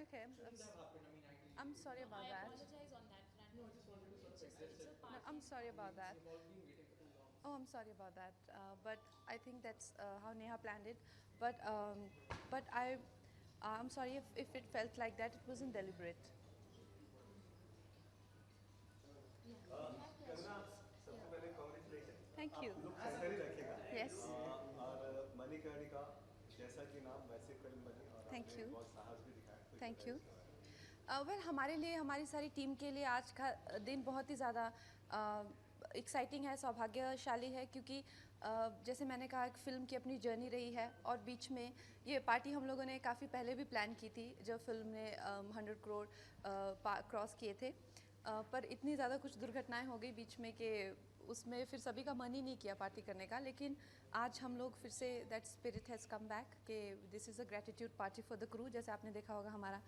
Okay, I'm sorry about I that. apologize on that front. It's a No, party I'm and sorry about that. Oh, I'm sorry about that. But I think that's how Neha planned it. But I'm sorry if it felt like that. It wasn't deliberate. yeah, we have Kangana questions. सबसे Yeah. पहले congratulation. Thank you. आप look centre ही रखिएगा। Yes. और मणिकर्णिका जैसा कि नाम वैसे film बनी और Thank आपने you. बहुत साहस भी दिखाया, कुछ थैंक बताइए यू। इसके बारे में। वेल हमारे लिए हमारी सारी टीम के लिए आज का दिन बहुत ही ज़्यादा एक्साइटिंग है, सौभाग्यशाली है, क्योंकि जैसे मैंने कहा कि फ़िल्म की अपनी जर्नी रही है और बीच में ये पार्टी हम लोगों ने काफ़ी पहले भी प्लान की थी जब फिल्म ने 100 करोड़ क्रॉस किए थे। पर इतनी ज़्यादा कुछ दुर्घटनाएं हो गई बीच में कि उसमें फिर सभी का मन ही नहीं किया पार्टी करने का। लेकिन आज हम लोग फिर से that spirit has come back कि this is a gratitude party for the crew. जैसे आपने देखा होगा हमारा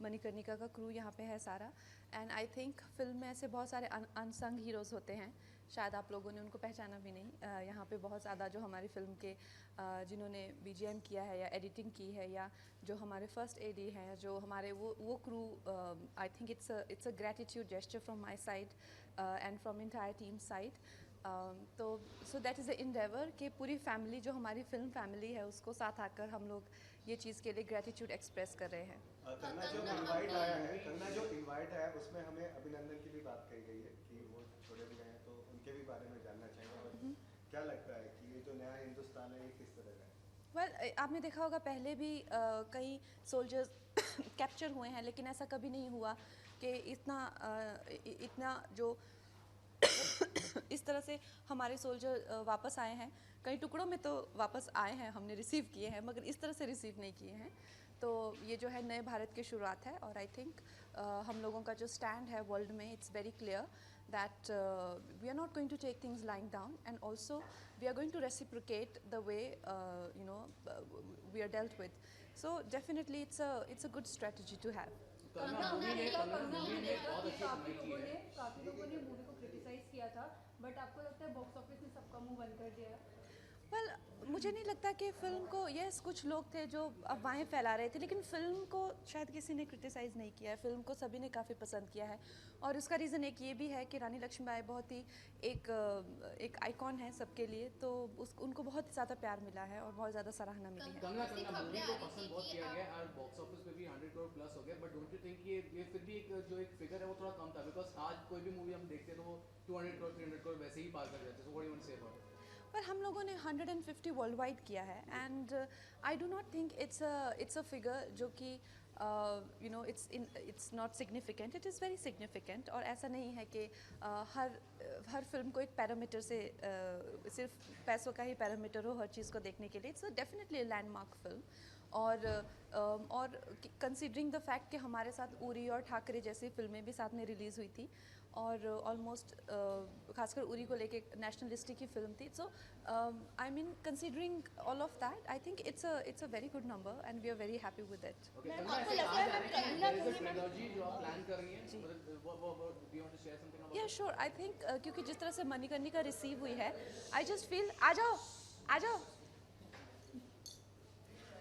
मणिकर्णिका का क्रू यहाँ पे है सारा। एंड आई थिंक फिल्म में ऐसे बहुत सारे अनसंग हीरोज़ होते हैं, शायद आप लोगों ने उनको पहचाना भी नहीं। यहाँ पे बहुत ज़्यादा जो हमारी फ़िल्म के जिन्होंने बीजीएम किया है या एडिटिंग की है, या जो हमारे फर्स्ट एडी हैं, जो हमारे वो crew, I think it's a gratitude gesture from my side and from entire team side. तो so that is a endeavour कि पूरी फैमिली जो हमारी फिल्म फैमिली है उसको साथ आकर हम लोग ये चीज़ के लिए ग्रेटिट्यूड एक्सप्रेस कर रहे हैं। कंगना जो इनवाइट आया है, कंगना जो इनवाइट आया है उसमें हमें अभिनंदन की भी बात कही गई है कि वो छोड़े भी गए हैं, तो उनके भी बारे में जानना चाहिए। और क्या लगता है कि ये जो नया हिंदुस्तान है ये किस तरह का है? वेल आपने देखा होगा पहले भी कई सोल्जर्स कैप्चर हुए हैं, लेकिन ऐसा कभी नहीं हुआ कि इतना जो इस तरह से हमारे सोल्जर वापस आए हैं। कई टुकड़ों में तो वापस आए हैं, हमने रिसीव किए हैं, मगर इस तरह से रिसीव नहीं किए हैं। तो ये जो है नए भारत की शुरुआत है और आई थिंक हम लोगों का जो स्टैंड है वर्ल्ड में, it's very clear that we are not going to take things lying down, and also we are going to reciprocate the way we are dealt with. So definitely it's a good strategy to have. Kangana movie ने काफी लोगों ने movie को criticise किया था, but आपको लगता है बॉक्स ऑफिस ने सबका मुंह बंद कर दिया है? वेल मुझे नहीं लगता कि फ़िल्म को, यस कुछ लोग थे जो अफवाहें फैला रहे थे, लेकिन फ़िल्म को शायद किसी ने क्रिटिसाइज़ नहीं किया है। फ़िल्म को सभी ने काफ़ी पसंद किया है और उसका रीज़न एक ये भी है कि रानी लक्ष्मीबाई बहुत ही एक आइकॉन है सबके लिए, तो उनको बहुत ज़्यादा प्यार मिला है और बहुत ज़्यादा सराहना मिली है। कंगना कंगना मूवी को पसंद बहुत किया गया है और बॉक्स ऑफिस पे भी 100 करोड़ प्लस हो गया, बट डोंट यू थिंक ये फिर भी एक जो एक फिगर है वो थोड़ा कम था? बिकॉज आज कोई भी मूवी हम देखते हैं तो वो 200 करोड़ 300 करोड़ वैसे ही पार कर जाते हैं। So what do you want to say about it? पर हम लोगों ने 150 वर्ल्ड वाइड किया है, and I do not think it's a figure जो कि it's not significant. It is very significant. और ऐसा नहीं है कि हर फिल्म को एक पैरामीटर से सिर्फ पैसों का ही पैरामीटर हो हर चीज़ को देखने के लिए। It's definitely landmark film. और कंसीडरिंग द फैक्ट कि हमारे साथ उरी और ठाकरे जैसी फिल्में भी साथ में रिलीज़ हुई थी, और ऑलमोस्ट खासकर उरी को लेके नेशनलिस्टिक की फिल्म थी। So I mean considering all of that, I think it's a very good number and we are very happy with it. Okay, ma'am, Kangana आपको ऐसे लगता कहा है जा मैम रहा है कि कहीं ना देयर इज अ कहीं मैम ट्रिलॉजी जो आप प्लान कर रही हैं, मतलब वो do you want to share something about या श्योर, आई थिंक क्योंकि जिस तरह से मणिकर्णिका रिसीव हुई है, आई जस्ट फील आ जाओ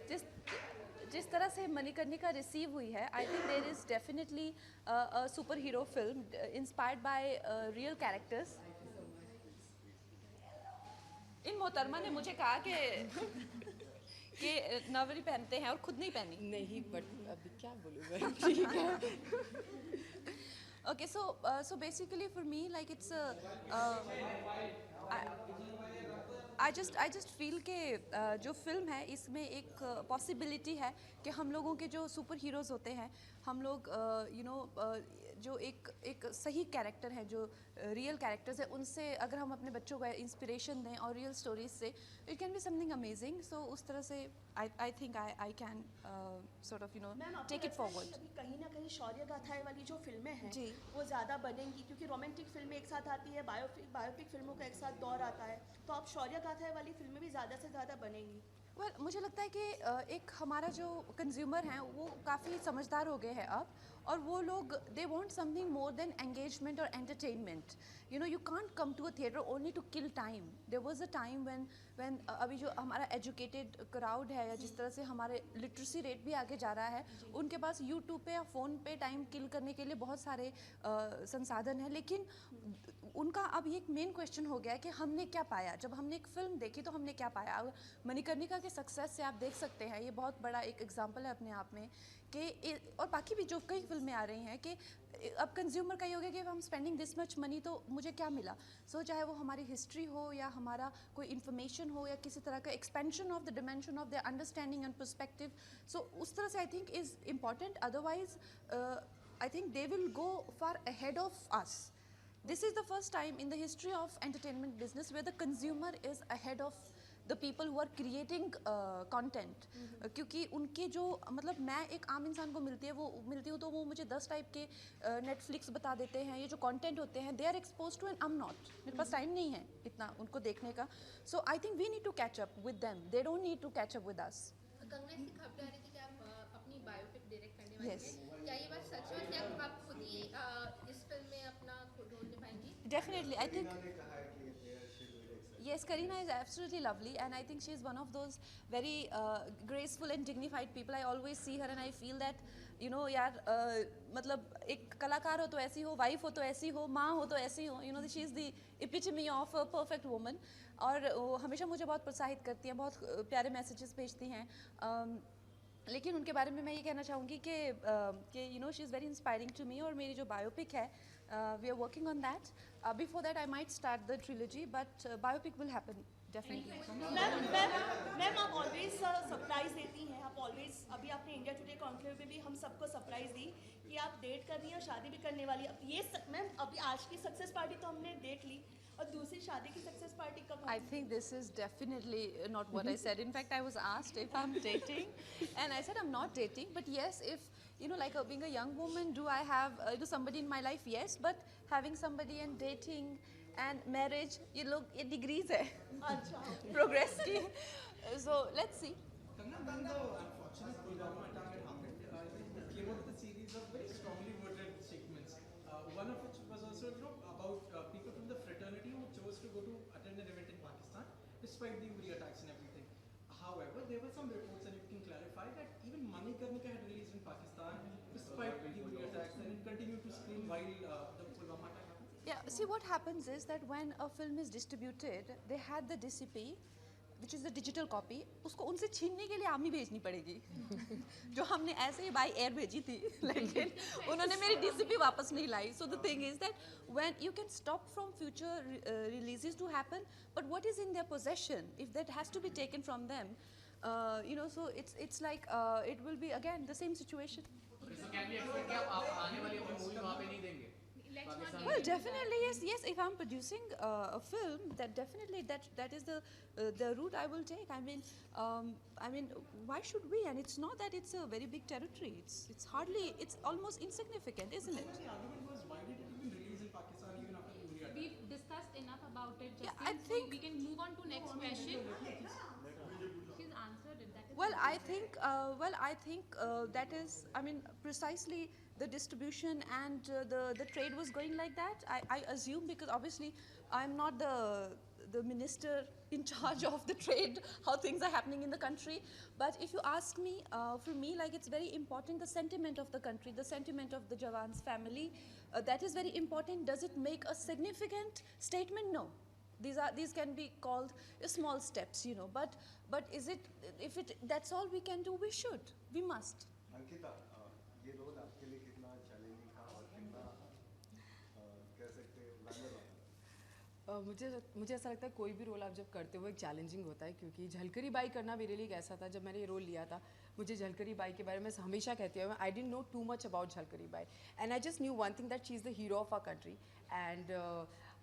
जिस जिस तरह से मणिकर्णिका रिसीव हुई है, I think there is definitely a super hero film inspired by real characters. इन मोहतरमा ने मुझे कहा कि नवरी पहनते हैं और खुद नहीं पहनी। नहीं, बट अभी क्या बोलूँ मैं? ठीक है। Okay, so basically for me, like it's I just feel कि जो फिल्म है इसमें एक पॉसिबिलिटी है कि हम लोगों के जो सुपर हीरोज़ होते हैं, हम लोग जो एक सही कैरेक्टर है, जो रियल कैरेक्टर्स है, उनसे अगर हम अपने बच्चों को इंस्पिरेशन दें और रियल स्टोरीज से, it can be something amazing. So उस तरह से I think I can sort of ma'am, आपको टेक इट लगता है कि फॉरवर्ड। अभी कहीं ना कहीं शौर्य गाथाएं वाली जो फिल्में हैं जी। वो ज़्यादा बनेंगी, क्योंकि रोमांटिक फिल्में एक साथ आती है, बायोपिक फिल्मों का एक साथ दौर आता है, तो अब शौर्य गाथाएं वाली फिल्में भी ज़्यादा से ज़्यादा बनेंगी? well, मुझे लगता है कि एक हमारा जो कंज्यूमर हैं वो काफ़ी समझदार हो गए हैं अब, और वो लोग they want something more than engagement और entertainment. You know, you can't come to a theatre only to kill time. There was a time when अभी जो हमारा एजुकेटेड क्राउड है, या जिस तरह से हमारे लिटरेसी रेट भी आगे जा रहा है, उनके पास यूट्यूब पे या फ़ोन पे टाइम किल करने के लिए बहुत सारे संसाधन हैं. लेकिन उनका अब ये एक मेन क्वेश्चन हो गया है कि हमने क्या पाया. जब हमने एक फिल्म देखी तो हमने क्या पाया. मणिकर्णिका के सक्सेस से आप देख सकते हैं, ये बहुत बड़ा एक एग्जांपल है अपने आप में कि और बाकी भी जो कई फिल्में आ रही हैं कि अब कंज्यूमर का ये हो गया कि हम स्पेंडिंग दिस मच मनी तो मुझे क्या मिला. सो चाहे वो हमारी हिस्ट्री हो या हमारा कोई इन्फॉर्मेशन हो या किसी तरह का expansion of the dimension of the understanding and perspective. So उस तरह से I think is important. Otherwise I think they will go far ahead of us. This is the first time in the history of entertainment business where the consumer is ahead of the people who are creating content. क्योंकि उनके जो मतलब मैं एक आम इंसान को मिलती हूँ तो वो मुझे 10 टाइप के नेटफ्लिक्स बता देते हैं. ये जो कंटेंट होते हैं they are expose to and I am not. मेरे पास टाइम नहीं है इतना उनको देखने का. So I think we need to catch up with them. They don't need to catch up with us. Kangana इसकी खबर आ रही थी कि आप अपनी बायोपिक डायरेक्ट करने वाली Yes. हैं. क्या ये बात सच है कि आप खुद ही इस फिल्म में अपना रोल निभाएंगी? Definitely, I think. ने कहा है कि she will accept. Yes, Kareena is absolutely lovely, and I think she is one of those very graceful and dignified people. I always see her, and I feel that, you know, यार मतलब एक कलाकार हो तो ऐसी हो, wife हो तो ऐसी हो, माँ हो तो ऐसी हो. You know, she is the epitome of a perfect woman. और वो हमेशा मुझे बहुत प्रोत्साहित करती हैं, बहुत प्यारे मैसेजेस भेजती हैं. लेकिन उनके बारे में मैं ये कहना चाहूँगी कि you know she is very inspiring to me. और मेरी जो बायोपिक है, we are working on that. Before that I might start the trilogy, but biopic will happen definitely. Ma'am आप ऑलवेज सरप्राइज देती हैं. आप ऑलवेज, अभी आपने इंडिया टुडे कॉन्क्लेव में भी हम सबको सरप्राइज दी कि आप डेट कर रही हैं और शादी भी करने वाली. अब ये मैम अभी आज की सक्सेस पार्टी तो हमने देख ली, और दूसरी शादी की सक्सेस पार्टी कब? I think this is definitely not what I said. In fact, I was asked if I'm dating, and I said I'm not dating. But yes, if you know, like being a young woman, do I have somebody in my life? Yes, but having somebody and dating and marriage, you look, it degrees hai. अच्छा. Progress ki. So let's see. Kannan, when the unfortunate Pulwama attack had happened, it came out with a series of very strongly worded statements. One of which was also, you know, about people from the fraternity who chose to go to attend an event in Pakistan despite the Uri attacks and everything. However, there were some reports, and you can clarify, that even Manikarnika had released in Pakistan despite the Uri attacks, and it continued to screen while the Pulwama attack happened. Yeah, see what happens is that when a film is distributed, they had the DCP, which is the digital copy. उसको उनसे छीनने के लिए army भेजनी पड़ेगी. जो हमने ऐसे ही बाई एयर भेजी थी, लेकिन उन्होंने मेरी DCP वापस नहीं लाई. So the thing is that when you can stop from future releases to happen, but what is in their possession, if that has to be taken from them, you know, so it's like it will be again the same situation. So can we expect कि आप आने वाली अपनी movie वहाँ पे नहीं देंगे? Pakistan Well, definitely yes. If I'm producing a film, that definitely that is the route I will take. I mean, why should we? And it's not that it's a very big territory. It's almost insignificant, isn't it? The argument was, why did it even release in Pakistan even after the Uri attack? We've discussed enough about it. Yeah, Justin, I think- we can move on to next question. She's answered it. That is Well, I think that is, I mean, precisely the distribution and the trade was going like that. I assume, because obviously I'm not the minister in charge of the trade, how things are happening in the country. But if you ask me, for me, like, it's very important, the sentiment of the country, the sentiment of the Jawan's family, that is very important. Does it make a significant statement? No. These can be called small steps, you know. But is it, if that's all we can do, we should, we must. Ankita, ये role आपके लिए कितना challenging था और कितना कह सकते हैं ग्लैमर वाला? मुझे ऐसा लगता है कोई भी रोल आप जब करते हो एक चैलेंजिंग होता है, क्योंकि झलकरी बाई करना मेरे लिए एक ऐसा था. जब मैंने ये रोल लिया था, मुझे झलकरी बाई के बारे में हमेशा कहती हूँ, I didn't know too much about Jhalkari Bai, and I just knew one thing, that she is the hero of our country. And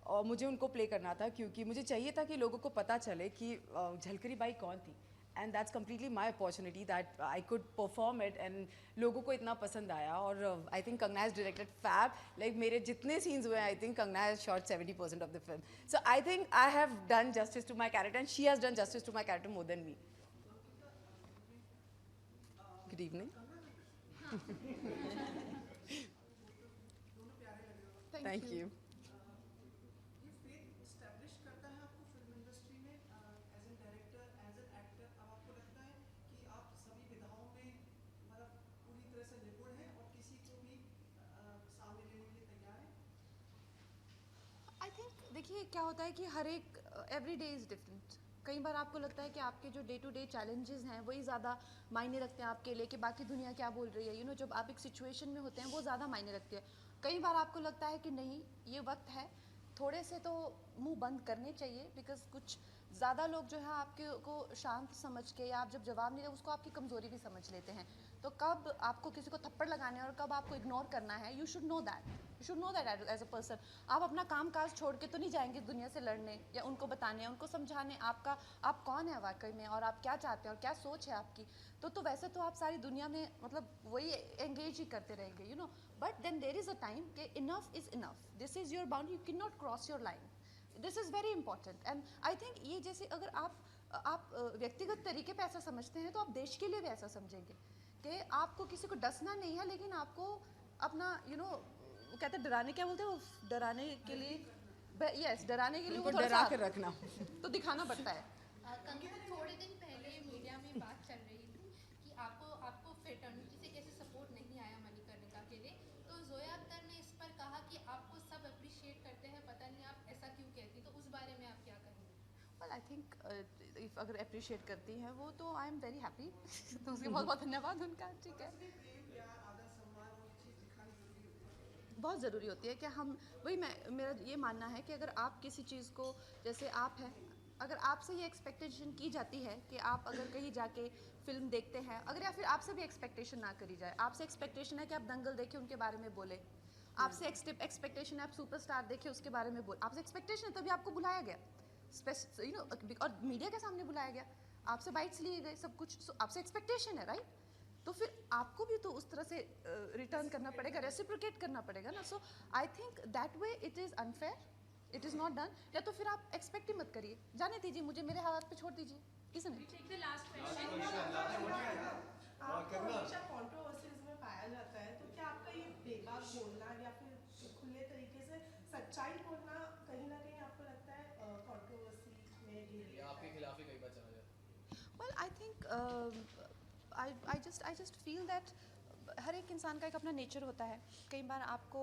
और मुझे उनको प्ले करना था, क्योंकि मुझे चाहिए था कि लोगों को पता चले कि झलकरी बाई कौन थी. And that's completely my opportunity that I could perform it, and लोगों को इतना पसंद आया. और I think Kangana has directed fab. Like मेरे जितने सीन्स हुए हैं, I think Kangana has shot 70% of the film. So I think I have done justice to my character, and she has done justice to my character more than me. Good evening. Thank you. ये faith establish करता है आपको film industry में as an director as an actor. अब आपको लगता है कि आप सभी विधाओं में मतलब पूरी तरह से निपुण हैं और किसी को भी सामने लेने के लिए तैयार हैं. आई थिंक देखिए क्या होता है कि हर एक एवरी डे इज़ डिफरेंट. कई बार आपको लगता है कि आपके जो डे टू डे चैलेंजेस हैं वही ज़्यादा मायने रखते हैं आपके लिए कि बाकी दुनिया क्या बोल रही है. यू नो जब आप एक सिचुएशन में होते हैं वो ज़्यादा मायने रखती है. कई बार आपको लगता है कि नहीं ये वक्त है थोड़े से तो मुंह बंद करने चाहिए, बिकॉज कुछ ज़्यादा लोग जो है आपके को शांत समझ के या आप जब जवाब नहीं दे उसको आपकी कमज़ोरी भी समझ लेते हैं. तो कब आपको किसी को थप्पड़ लगाना है और कब आपको इग्नोर करना है, you should know that. You should know that as a person. आप अपना काम काज छोड़ के तो नहीं जाएंगे दुनिया से लड़ने या उनको बताने उनको समझाने आपका आप कौन है वाकई में और आप क्या चाहते हैं और क्या सोच है आपकी. तो वैसे तो आप सारी दुनिया में मतलब वही एंगेज ही करते रहेंगे, you know. But then there is a time कि enough is enough. This is your boundary, you can not cross your line. This is very important. And I think ये जैसे अगर आप व्यक्तिगत तरीके पे ऐसा समझते हैं तो आप देश के लिए भी ऐसा समझेंगे कि आपको किसी को डसना नहीं है, लेकिन आपको अपना यू नो कहते हैं डराने, क्या बोलते हैं वो डराने के लिए, यस डराने के लिए वो उनको थोड़ा डरा सा कर रखना. तो दिखाना पड़ता है. कंगना, थोड़े दिन पहले मीडिया में बात चल रही थी कि आपको फ्रेटर्निटी से कैसे सपोर्ट नहीं आया मणिकर्णिका के लिए. तो जोया अख्तर ने इस पर कहा कि आपको सब अप्रिशिएट करते हैं, पता नहीं आप ऐसा क्यों कहती. तो उस बारे में आप क्या कहेंगे? वेल आई थिंक अगर अप्रिशिएट करती हैं वो तो आई एम वेरी हैप्पी. तो उसके बहुत बहुत धन्यवाद उनका. ठीक है, प्रेम प्यार आदर सम्मान और ये चीज़ दिखानी जरूरी होती है. बहुत ज़रूरी होती है कि हम वही मेरा ये मानना है कि अगर आप किसी चीज़ को जैसे आप हैं, अगर आपसे ये एक्सपेक्टेशन की जाती है कि आप अगर कहीं जाके फिल्म देखते हैं, अगर या फिर आपसे भी एक्सपेक्टेशन ना करी जाए. आपसे एक्सपेक्टेशन है कि आप दंगल देखें उनके बारे में बोले. आपसे एक्सपेक्टेशन है आप सुपरस्टार देखें उसके बारे में बोले. आपसे एक्सपेक्टेशन है तभी आपको बुलाया गया, यू नो, और मीडिया के सामने बुलाया गया. आपसे बाइट्स लिए गए सब कुछ. so, आपसे एक्सपेक्टेशन है राइट. तो फिर आपको भी तो उस तरह से रिटर्न करना पड़ेगा, रेसिप्रोकेट करना पड़ेगा ना. So I think that way it is unfair, it is not done. या तो फिर आप एक्सपेक्ट ही मत करिए, जाने दीजिए मुझे मेरे हालात पे छोड़ दीजिए. इसमें हमेशा कंट्रोवर्सीज में पाया जाता है, तो क्या आपका ये बेबाक बोलना या फिर खुले तरीके से सच्चाई बोलना कहीं ना कहीं आपको लगता है कंट्रोवर्सी में ये आपके खिलाफ ही कई बार चला जाता है? Well I think I just feel that हर एक इंसान का एक अपना नेचर होता है. कई बार आपको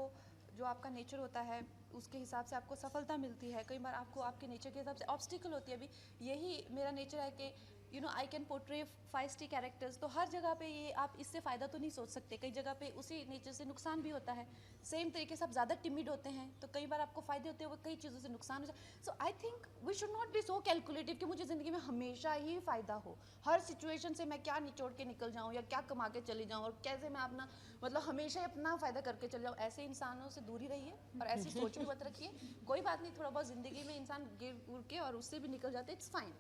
जो आपका नेचर होता है उसके हिसाब से आपको सफलता मिलती है, कई बार आपको आपके नेचर के हिसाब से ऑब्स्टिकल होती है. अभी यही मेरा नेचर है कि you no I can portray feisty characters. तो हर जगह पे ये आप इससे फ़ायदा तो नहीं सोच सकते, कई जगह पे उसी नेचर से नुकसान भी होता है. सेम तरीके से आप ज़्यादा टिमिड होते हैं तो कई बार आपको फ़ायदे होते हैं, वो कई चीज़ों से नुकसान हो जाए. So I think we should not be so calculative कि मुझे ज़िंदगी में हमेशा ही फ़ायदा हो, हर सिचुएशन से मैं क्या निचोड़ के निकल जाऊँ या क्या कमा के चली जाऊँ और कैसे मैं अपना मतलब हमेशा ही अपना फ़ायदा करके चले जाऊँ. ऐसे इंसानों से दूर ही रहिए और ऐसी सोच भी मत रखिए. कोई बात नहीं, थोड़ा बहुत ज़िंदगी में इंसान गिर उड़ के और उससे भी निकल जाते, इट्स फाइन.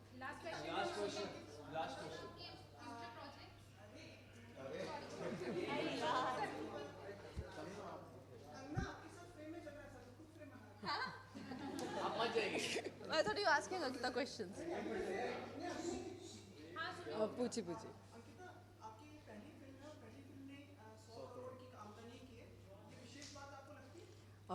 आप मत जाइए. I thought you were asking Ankita questions. पूछिए पूछिए. अंकिता, आपकी ये पहली फिल्म है और पहली फिल्म ने 100 करोड़ की आमदनी की है. ये विशेष बात आपको लगती है?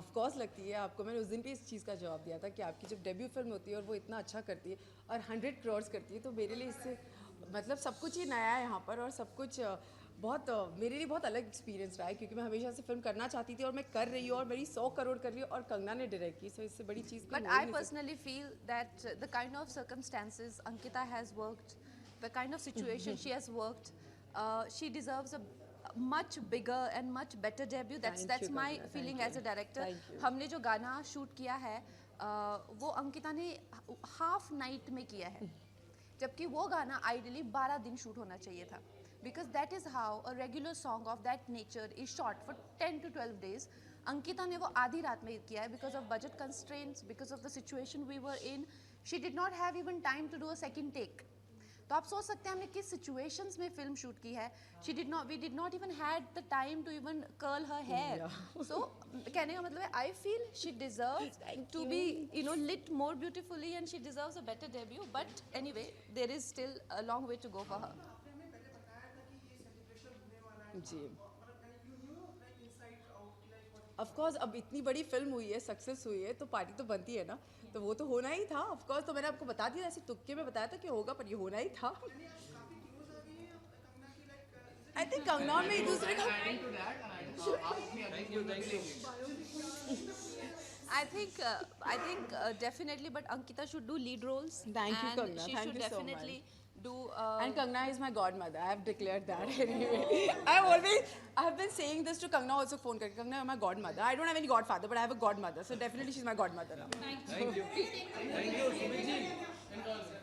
ऑफ कोर्स लगती है. आपको मैंने उस दिन भी इस चीज़ का जवाब दिया था कि आपकी जब डेब्यू फिल्म होती है और वो इतना अच्छा करती है और 100 करोड़ करती है, तो मेरे लिए इससे मतलब सब कुछ ही नया है यहाँ पर और सब कुछ बहुत मेरे लिए बहुत अलग एक्सपीरियंस रहा है, क्योंकि मैं हमेशा से फिल्म करना चाहती थी और मैं कर रही हूँ और मेरी 100 करोड़ कर रही हूँ और कंगना ने डायरेक्ट की. सो इससे बड़ी चीज़ But I personally feel that the kind of circumstances Ankita has worked, the kind of situation she has worked, she deserves a much bigger and much better debut. That's my feeling as a director. हमने जो गाना shoot किया है वो अंकिता ने half night में किया है, जबकि वो गाना आइडियली 12 दिन शूट होना चाहिए था. Because that is how a regular song of that nature is shot for 10 to 12 days. Ankita ने वो आधी रात में किया है because of budget constraints, because of the situation we were in. She did not have even time to do a second take. तो आप सोच सकते हैं हमने किस situations में फिल्म शूट की है. We did not even had the time to even curl her hair. So कहने का मतलब है I feel she deserves to be lit more beautifully and she deserves a better debut. But anyway, there is still a long way to go for her. आपने हमें पहले बताया था कि ये सेलिब्रेशन जी ऑफ कोर्स अब इतनी बड़ी फिल्म हुई है, सक्सेस हुई है, तो पार्टी तो बनती है ना, तो वो तो होना ही था ऑफ कोर्स। तो मैंने आपको बता दिया, ऐसे तुक्के में बताया था कि होगा, पर ये होना ही था। आई थिंक कंगना में एक दूसरे का I think definitely, but Ankita should do lead roles. Thank you, and Kangna. She Thank should you so definitely do. And Kangna is my godmother. I have declared that anyway. I have been saying this to Kangna also. Phone करके, Kangna, you're my godmother. I don't have any godfather, but I have a godmother. So definitely she's my godmother now. Thank you. Sumit ji,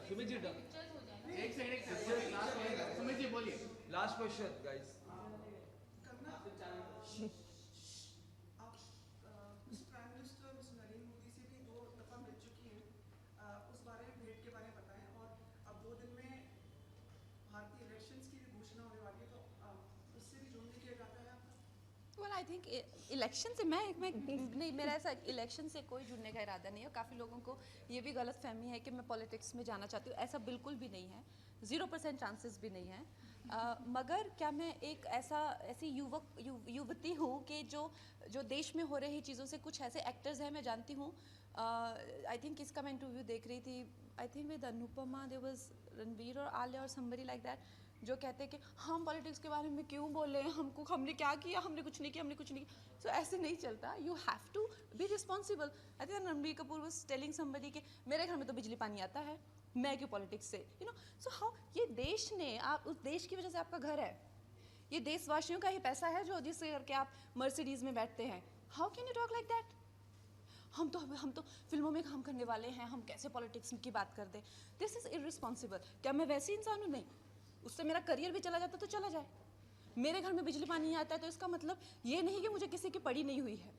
Sumit ji done. एक second, Sumit ji बोलिए. Last question, guys. Well, I think election से मैं नहीं, मेरा ऐसा election से कोई जुड़ने का इरादा नहीं है। काफ़ी लोगों को ये भी गलत फहमी है कि मैं पॉलिटिक्स में जाना चाहती हूँ, ऐसा बिल्कुल भी नहीं है, 0% चांसेस भी नहीं है। मगर क्या मैं एक ऐसी युवती हूँ कि जो देश में हो रही चीज़ों से कुछ ऐसे एक्टर्स हैं, मैं जानती हूँ। आई थिंक किसका मैं इंटरव्यू देख रही थी, I think with Anupama, there was Ranveer और आलिया और समबडी लाइक दैट, जो कहते हैं कि हम पॉलिटिक्स के बारे में क्यों बोले, हमने क्या किया, हमने कुछ नहीं किया। सो ऐसे नहीं चलता, you have to be responsible. I think Ranbir Kapoor was telling somebody कि मेरे घर में तो बिजली पानी आता है, मैं क्यों पॉलिटिक्स से, सो हाउ, ये देश ने, आप उस देश की वजह से आपका घर है, ये देशवासियों का ही पैसा है जो जिससे करके आप मर्सिडीज में बैठते हैं। How can you talk like that? हम तो फिल्मों में काम करने वाले हैं, हम कैसे पॉलिटिक्स की बात कर दें? This is irresponsible. क्या मैं वैसी इंसान हूँ? नहीं, उससे मेरा करियर भी चला जाता तो चला जाए। मेरे घर में बिजली पानी नहीं आता है तो इसका मतलब ये नहीं कि मुझे किसी की पड़ी नहीं हुई है।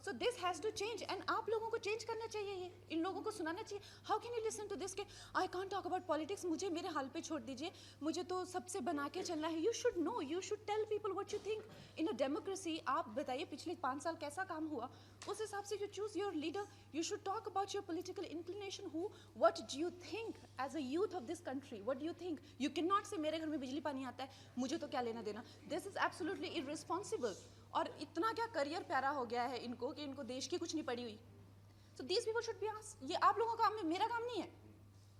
So this has to change, and आप लोगों को चेंज करना चाहिए, ये इन लोगों को सुनाना चाहिए। How can you listen to this के I can't talk about politics, मुझे मेरे हाल पे छोड़ दीजिए, मुझे तो सबसे बना के चलना है। You should know, you should tell people what you think in a democracy. आप बताइए पिछले 5 साल कैसा काम हुआ, उस हिसाब से you choose your leader. You should talk about your political inclination, who what do you think as a youth of this country, what do you think. You can not say मेरे घर में बिजली पानी आता है, मुझे तो क्या लेना देना। This is absolutely irresponsible. और इतना क्या करियर प्यारा हो गया है इनको कि इनको देश की कुछ नहीं पड़ी हुई। So these people should be asked. ये आप लोगों का काम है, मेरा काम नहीं है।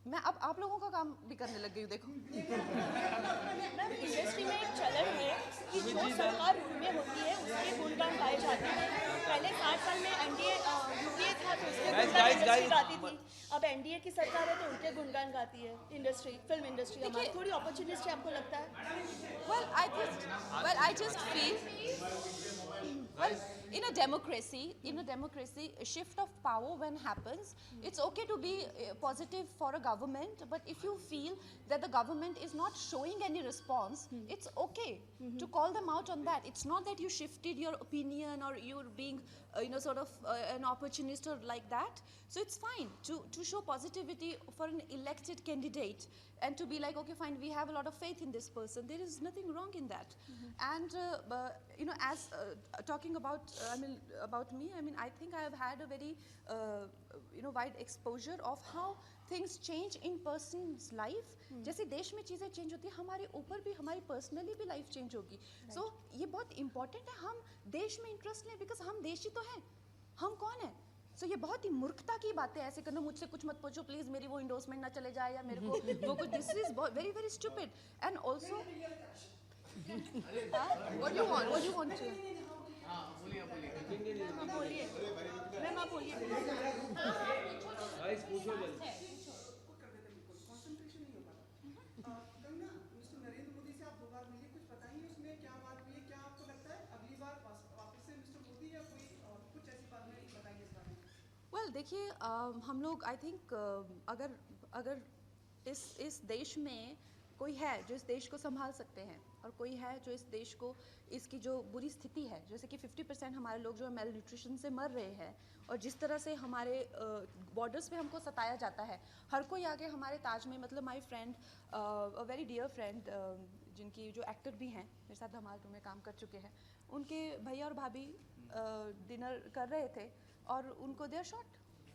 मैं अब आप लोगों का काम भी करने लग गई हूँ। देखो मैम, इंडस्ट्री में एक चलन है कि जो सरकार रूल में होती है उसके गुणगान गाए जाते हैं। पहले 60 साल में एनडीए यूपीए था तो उसके गुणगान इंडस्ट्री गाती थी, अब एनडीए की सरकार है तो उनके गुणगान गाती है इंडस्ट्री, फिल्म इंडस्ट्री। हमारी थोड़ी अपॉर्चुनिटी आपको लगता है? Well, I just feel, well, in a democracy, a shift of power when happens, it's okay to be positive for a government, but if you feel that the government is not showing any response, it's okay to call them out on that. It's not that you shifted your opinion or you're being sort of an opportunist or like that. So it's fine to show positivity for an elected candidate and to be like, okay, fine, we have a lot of faith in this person. There is nothing wrong in that. And as talking about me, I think I have had a very wide exposure of how things change in person's life. जैसे देश में चीज़ें change होती है, हमारे ऊपर भी, हमारी पर्सनली भी लाइफ चेंज होगी। सो ये बहुत इंपॉर्टेंट है, हम देश में इंटरेस्ट लें, बिकॉज हम देशी तो हैं, हम कौन है। सो ये बहुत ही मूर्खता की बात है ऐसे करना, मुझसे कुछ मत पूछो प्लीज, मेरी वो इंडोर्समेंट ना चले जाए या मेरे को वो कुछ, this is very very stupid. And also what you want to, बोलिए मैम, आप बोलिए। गाइस पूछो जल्दी। देखिए, हम लोग आई थिंक अगर इस देश में कोई है जो इस देश को संभाल सकते हैं और कोई है जो इस देश को, इसकी जो बुरी स्थिति है, जैसे कि 50% हमारे लोग जो है मेल न्यूट्रिशन से मर रहे हैं, और जिस तरह से हमारे बॉर्डर्स पे हमको सताया जाता है, हर कोई आगे हमारे ताज में, मतलब my friend, a very dear friend, जिनकी जो एक्टर भी हैं, मेरे साथ धमाल 2 में काम कर चुके हैं, उनके भैया और भाभी डिनर कर रहे थे और उनको they are shot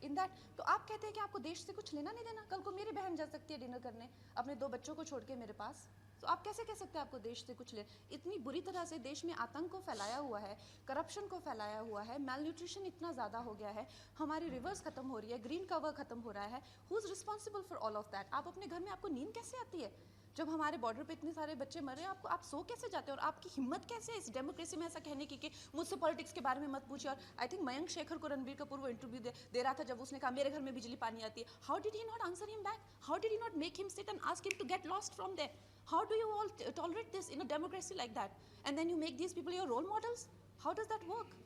in that. तो आप कहते हैं कि आपको देश से कुछ लेना नहीं देना। कल को मेरी बहन जा सकती है डिनर करने अपने 2 बच्चों को छोड़ के मेरे पास, तो आप कैसे कह सकते हैं आपको देश से कुछ ले? इतनी बुरी तरह से देश में आतंक को फैलाया हुआ है, करप्शन को फैलाया हुआ है, मैल न्यूट्रिशन इतना ज़्यादा हो गया है, हमारी रिवर्स खत्म हो रही है, ग्रीन कवर खत्म हो रहा है. Who is responsible for all of that? आप अपने घर में आपको नींद कैसे आती है जब हमारे बॉर्डर पे इतने सारे बच्चे मर रहे हैं? आपको आप सो कैसे जाते हैं? और आपकी हिम्मत कैसे है इस डेमोक्रेसी में ऐसा कहने की कि मुझसे पॉलिटिक्स के बारे में मत पूछिए? और आई थिंक मयंक शेखर को रणबीर कपूर वो इंटरव्यू दे रहा था जब उसने कहा मेरे घर में बिजली पानी आती है. How did he not answer him back? How did he not make him sit and ask him to get lost from there? How do you all tolerate this in a democracy like that? And then you make these people your role models? How does that work?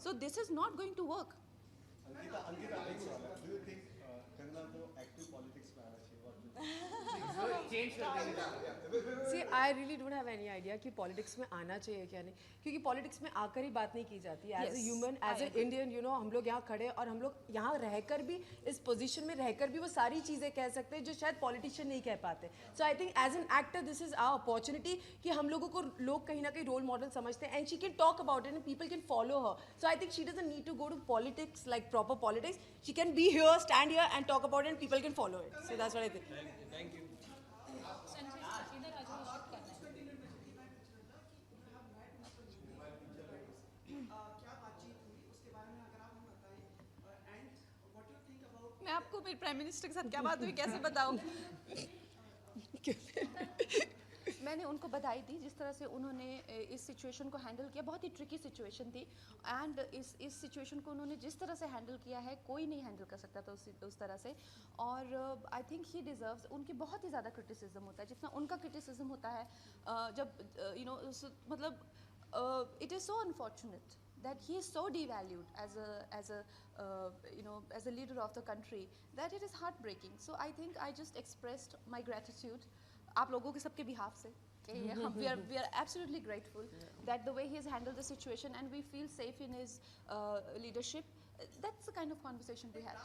So this is not going to work. Ankita, एक सवाल है. Do you think Kangana को active politics में आना चाहिए? Change कर देंगे. See, I really don't have any idea कि पॉलिटिक्स में आना चाहिए क्या नहीं, क्योंकि पॉलिटिक्स में आकर ही बात नहीं की जाती है. As a human, as a Indian, you know, हम लोग यहाँ खड़े और हम लोग यहाँ रहकर भी, इस पोजीशन में रहकर भी वो सारी चीज़ें कह सकते हैं जो शायद पॉलिटिशियन नहीं कह पाते. So I think as an actor this is our opportunity कि हम लोगों को लोग कहीं ना कहीं रोल मॉडल समझते हैं, and she can talk about it and people can follow her. So I think she doesn't need to go to politics like proper politics. She can be here, stand here and talk about it and people can follow it. So that's what I think. Thank you. मैं आपको मेरे prime minister के साथ क्या बात हुई कैसे बताऊं? मैंने उनको बधाई दी जिस तरह से उन्होंने इस सिचुएशन को हैंडल किया. बहुत ही ट्रिकी सिचुएशन थी एंड इस सिचुएशन को उन्होंने जिस तरह से हैंडल किया है कोई नहीं हैंडल कर सकता था उस तरह से. और आई थिंक ही डिज़र्व्स. उनकी बहुत ही ज़्यादा क्रिटिसिज्म होता है जितना उनका क्रिटिसिज्म होता है जब यू नो मतलब it is so unfortunate that he is so devalued as a leader of the country that it is heartbreaking. So I think I just expressed my gratitude आप लोगों के सबके behalf से. we are absolutely grateful that the way he has handled the situation and we feel safe in his leadership. That's the kind of conversation we had.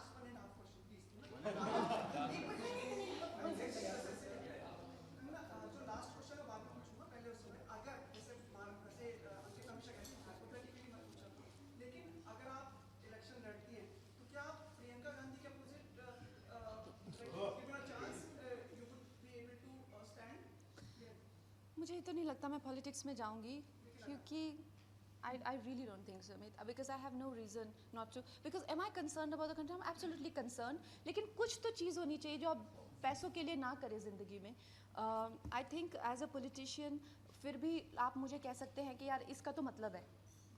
मुझे तो नहीं लगता मैं पॉलिटिक्स में जाऊंगी क्योंकि I really don't think so, Amit, because I have no reason not to. Because am I concerned about the country? I'm absolutely concerned. लेकिन कुछ तो चीज़ होनी चाहिए जो आप पैसों के लिए ना करें ज़िंदगी में. I think as a politician फिर भी आप मुझे कह सकते हैं कि यार इसका तो मतलब है.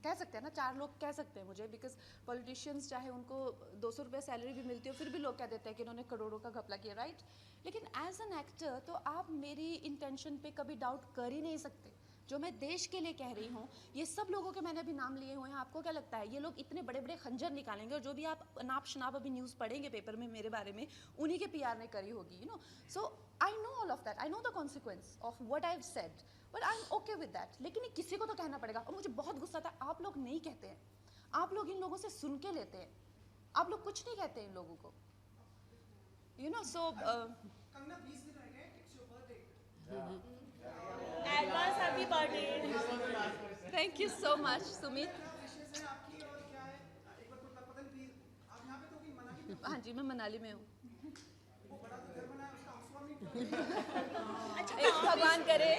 कह सकते हैं ना, 4 लोग कह सकते हैं मुझे, बिकॉज पॉलिटिशियंस चाहे उनको 200 रुपये सैलरी भी मिलती हो फिर भी लोग कह देते हैं कि इन्होंने करोड़ों का घपला किया, राइट? लेकिन एज एन एक्टर तो आप मेरी इंटेंशन पे कभी डाउट कर ही नहीं सकते. जो मैं देश के लिए कह रही हूँ, ये सब लोगों के मैंने अभी नाम लिए हुए हैं. आपको क्या लगता है ये लोग इतने बड़े बड़े खंजर निकालेंगे और जो भी आप नाप शनाप अभी न्यूज़ पढ़ेंगे पेपर में मेरे बारे में उन्हीं के पीआर ने करी होगी, you know. So I know all of that, I know the consequence of what I have said, but I am okay with that. लेकिन ये किसी को तो कहना पड़ेगा और मुझे बहुत गुस्सा था आप लोग नहीं कहते हैं. आप लोग इन लोगों से सुन के लेते हैं, आप लोग कुछ नहीं कहते इन लोगों को, you know. So advance happy birthday. Thank you so much Sumit. हाँ जी, मैं मनाली में हूँ. भगवान करे,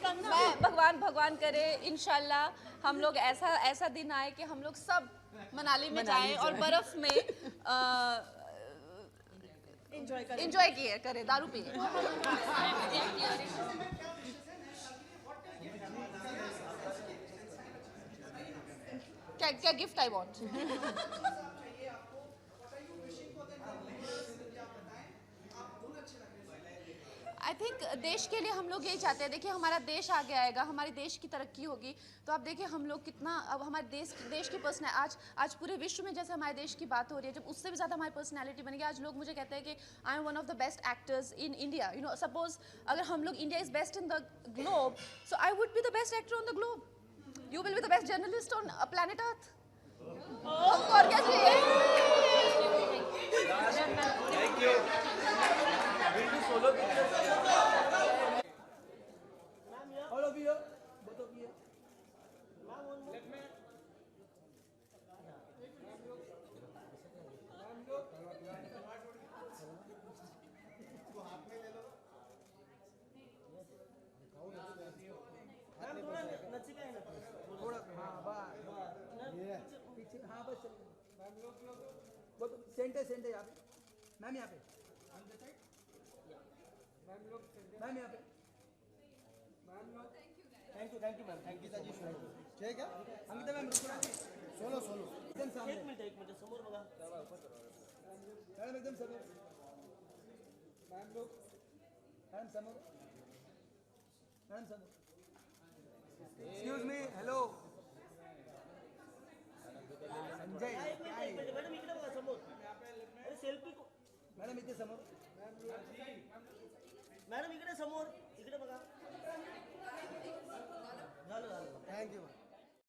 मैं भगवान करे इंशाल्लाह हम लोग ऐसा दिन आए कि हम लोग सब मनाली में जाएं और बर्फ में एंजॉय किए करें, दारू पिए. क्या gift I want. I think देश के लिए हम लोग यही चाहते हैं. देखिए हमारा देश आगे आएगा, हमारे देश की तरक्की होगी तो आप देखिए हम लोग कितना, अब हमारे देश की पर्सनैलिटी आज पूरे विश्व में जैसे हमारे देश की बात हो रही है, जब उससे भी ज़्यादा हमारी पर्सनैलिटी बनेगी. आज लोग मुझे कहते हैं कि I am one of the best actors in India, you know. Suppose अगर हम लोग India is best in the globe, so I would be the best actor on the globe. You will be the best journalist on planet Earth. हमको और क्या चाहिए? Thank you. We'll do solo pictures. All of you, both of you. Let me. तो हाथ में ले लो. हाँ बस चलिए वो तो सेंटर यहाँ पे मैम यहाँ पे मैम यहाँ पे thank you ma'am thank you जी ठीक है अंकिता मैम सोलो एकदम सामने एक मिनट समोर बघा मैडम एकदम समोर मैम लोग मैडम समोर excuse me hello Sanjay madam इकडे बघा समोर अरे सेल्फी मॅडम इथे समोर मॅडम इकडे समोर इकडे बघा झालं थँक्यू